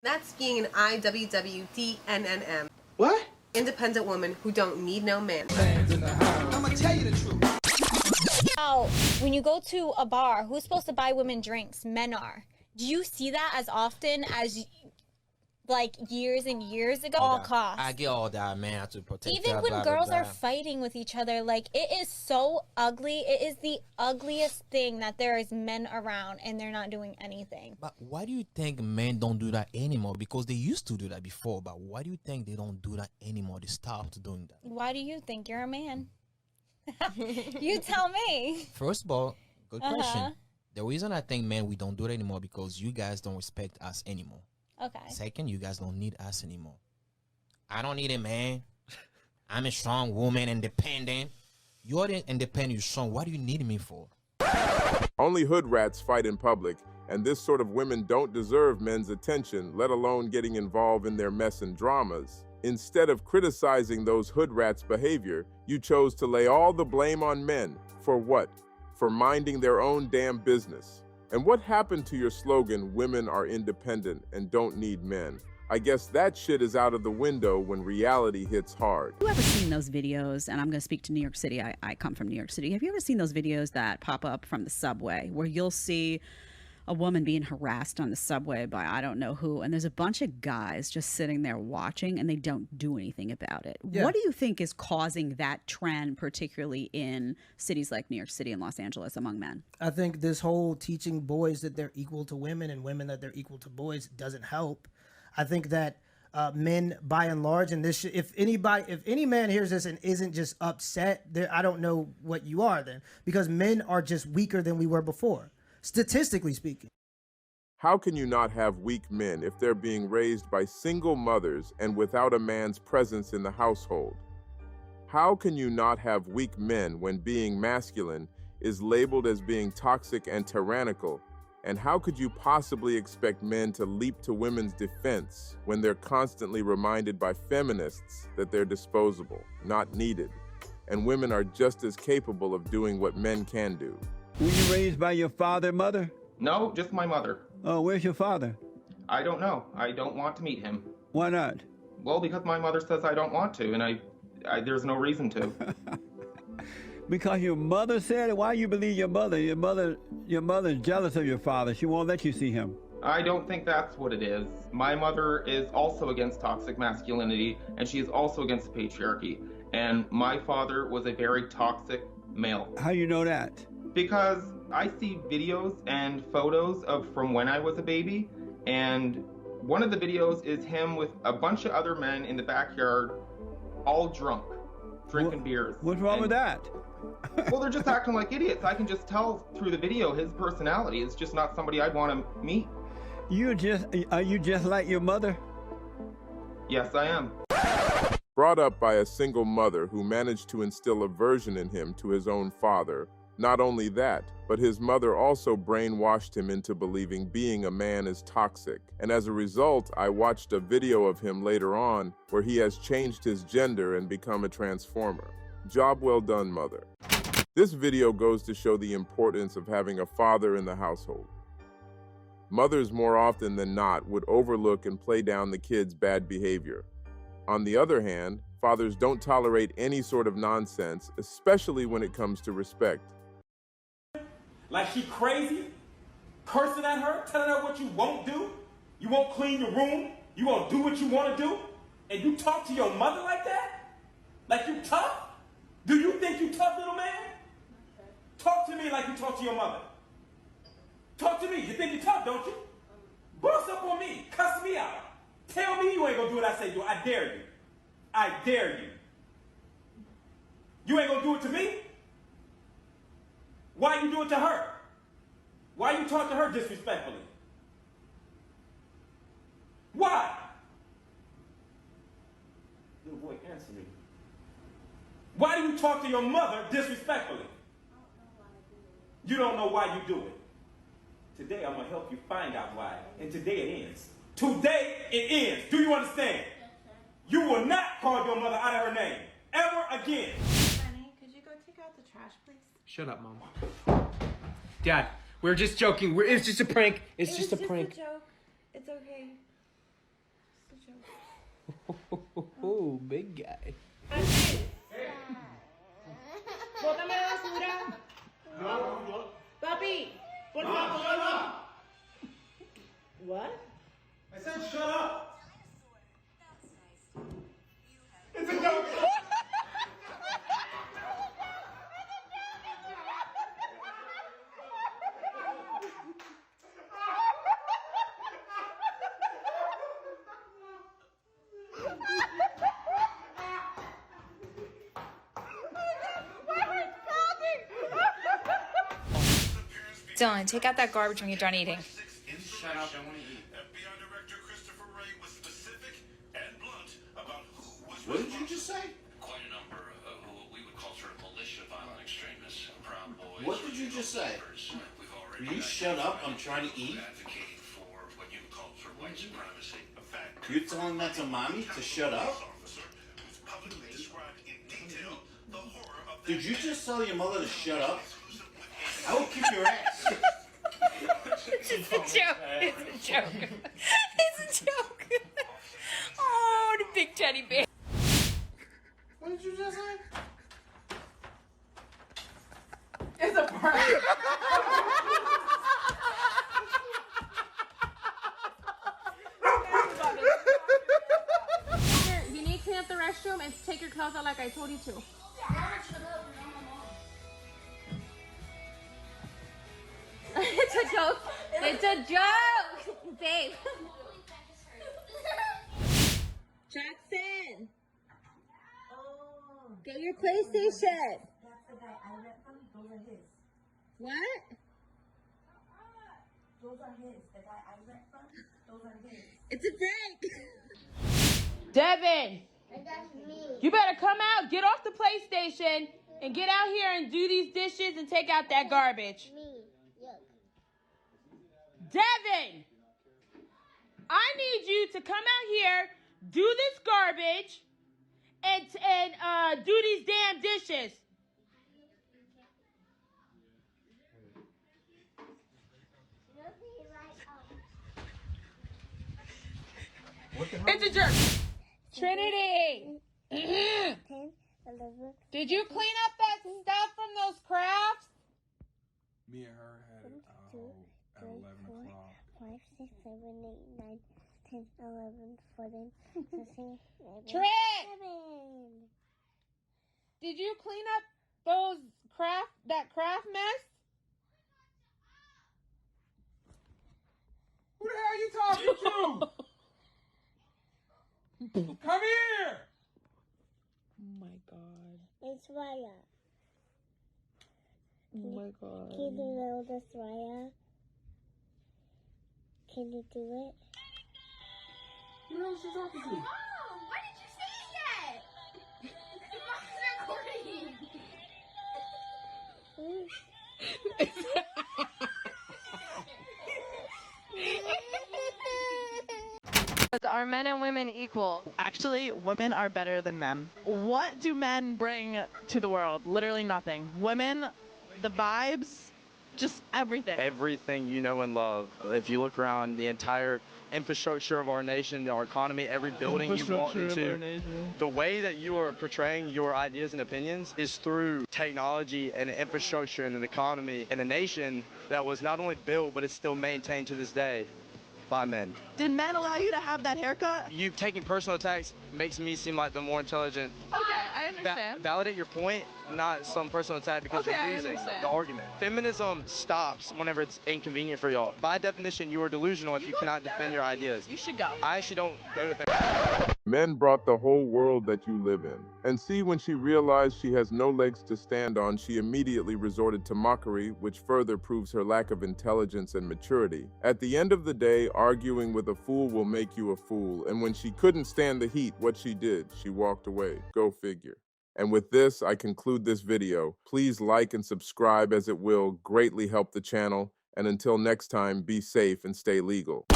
That's being an IWWDNNM. What? Independent woman who don't need no man. I'ma tell you the truth. Now, when you go to a bar, who's supposed to buy women drinks? Men are. Do you see that as often as like years and years ago? All costs. I get all that, man, to protect. Even that, when blah, girls blah, are blah. fighting with each other, like it is so ugly. It is the ugliest thing that there is men around and they're not doing anything. But why do you think men don't do that anymore? Because they used to do that before. But why do you think they don't do that anymore? They stopped doing that. Why do you think you're a man? You tell me. First of all, good question. The reason I think, man, we don't do it anymore because you guys don't respect us anymore. Okay. Second, you guys don't need us anymore. I don't need a man. I'm a strong woman, independent. You're independent, you're strong. What do you need me for? Only hood rats fight in public, and this sort of women don't deserve men's attention, let alone getting involved in their mess and dramas. Instead of criticizing those hood rats' behavior, you chose to lay all the blame on men. For what? For minding their own damn business. And what happened to your slogan, women are independent and don't need men? I guess that shit is out of the window when reality hits hard. Have you ever seen those videos, and I'm going to speak to New York City, I come from New York City. Have you ever seen those videos that pop up from the subway where you'll see a woman being harassed on the subway by I don't know who, and there's a bunch of guys just sitting there watching and they don't do anything about it? Yeah. What do you think is causing that trend, particularly in cities like New York City and Los Angeles among men? I think this whole teaching boys that they're equal to women and women that they're equal to boys doesn't help. I think that men, by and large, and this, if any man hears this and isn't just upset, I don't know what you are then, because men are just weaker than we were before, statistically speaking. How can you not have weak men if they're being raised by single mothers and without a man's presence in the household? How can you not have weak men when being masculine is labeled as being toxic and tyrannical? And how could you possibly expect men to leap to women's defense when they're constantly reminded by feminists that they're disposable, not needed, and women are just as capable of doing what men can do? Were you raised by your father and mother? No, just my mother. Oh, where's your father? I don't know. I don't want to meet him. Why not? Well, because my mother says I don't want to, and I there's no reason to. Because your mother said it? Why you believe your mother? Your mother's jealous of your father. She won't let you see him. I don't think that's what it is. My mother is also against toxic masculinity, and she is also against the patriarchy. And my father was a very toxic male. How you know that? Because I see videos and photos from when I was a baby, and one of the videos is him with a bunch of other men in the backyard, all drunk, drinking beers. What's wrong with that? Well, they're just acting like idiots. I can just tell through the video his personality is just not somebody I'd want to meet. Are you just like your mother? Yes, I am. Brought up by a single mother who managed to instill aversion in him to his own father. Not only that, but his mother also brainwashed him into believing being a man is toxic. And as a result, I watched a video of him later on where he has changed his gender and become a transformer. Job well done, mother. This video goes to show the importance of having a father in the household. Mothers more often than not would overlook and play down the kids' bad behavior. On the other hand, fathers don't tolerate any sort of nonsense, especially when it comes to respect. Like she crazy, cursing at her, telling her what you won't do. You won't clean your room. You won't do what you want to do. And you talk to your mother like that? Like you tough? Do you think you tough, little man? Talk to me like you talk to your mother. Talk to me. You think you tough, don't you? Boss up on me. Cuss me out. Tell me you ain't gonna do what I say do. I dare you. I dare you. You ain't gonna do it to me? Why you do it to her? Why you talk to her disrespectfully? Why? Little boy, answer me. Why do you talk to your mother disrespectfully? You don't know why you do it. Today I'm gonna help you find out why. And today it ends. Today it ends. Do you understand? You will not call your mother out of her name ever again. Honey, could you go take out the trash, please? Shut up, Mom. Dad, we're just joking. It's just a prank. It's just a prank. It's a joke. It's okay. Oh, big guy. Bótame la basura. Papi, por favor. What? I said shut up. It's a joke. Dylan, take out that garbage when you're done eating. Shut up, I want to eat. What did you just say? Quite a number of what we would call sort of militia violent extremists, Proud Boys. What did you just say? We've already Will you shut up? I'm trying to eat. advocating for what you would call sort of white supremacy. A fact. You're telling that to mommy to shut up? Did you just tell your mother to shut up? I will kick your ass. It's just a joke. It's a joke. It's a joke. Oh, the big teddy bear. What did you just say? It's a prank. You need to clean up the restroom and take your clothes out like I told you to. It's a joke. It's a joke, babe. Jackson, get your PlayStation. That's the guy I rent from. Those are his. What? Those are his. The guy I rent from. Those are his. It's a prank. Devin, you better come out, get off the PlayStation, and get out here and do these dishes and take out that garbage. Devin, I need you to come out here, do this garbage, and do these damn dishes. It's a jerk. Trinity. 10, 11. Did you clean up that stuff from those crafts? Me and her had it at 11 o'clock. 5, 6, 7, 8, 9, 10, 11, 14, 15, 16, Trick! 17. Did you clean up that craft mess? Who the hell are you talking to? Come here! Oh my god. It's Raya. Oh my god. Can you know this, Raya? Can you do it? Who else is talking to? Why did you say it yet? Are men and women equal? Actually, women are better than men. What do men bring to the world? Literally nothing. Women, the vibes, just everything. Everything you know and love. If you look around the entire infrastructure of our nation, our economy, every building you walk into, the way that you are portraying your ideas and opinions is through technology and infrastructure and an economy and a nation that was not only built, but it's still maintained to this day by men. Did men allow you to have that haircut? You taking personal attacks makes me seem like the more intelligent. Okay, I understand. Validate your point, not some personal attack because Okay, I you're losing understand. the argument. Feminism stops whenever it's inconvenient for y'all. By definition, you are delusional if you cannot defend your ideas. You should go. I actually don't go with it. Men brought the whole world that you live in. And see, when she realized she has no legs to stand on, she immediately resorted to mockery, which further proves her lack of intelligence and maturity. At the end of the day, arguing with a fool will make you a fool. And when she couldn't stand the heat, what she did, she walked away. Go figure. And with this, I conclude this video. Please like and subscribe as it will greatly help the channel. And until next time, be safe and stay legal.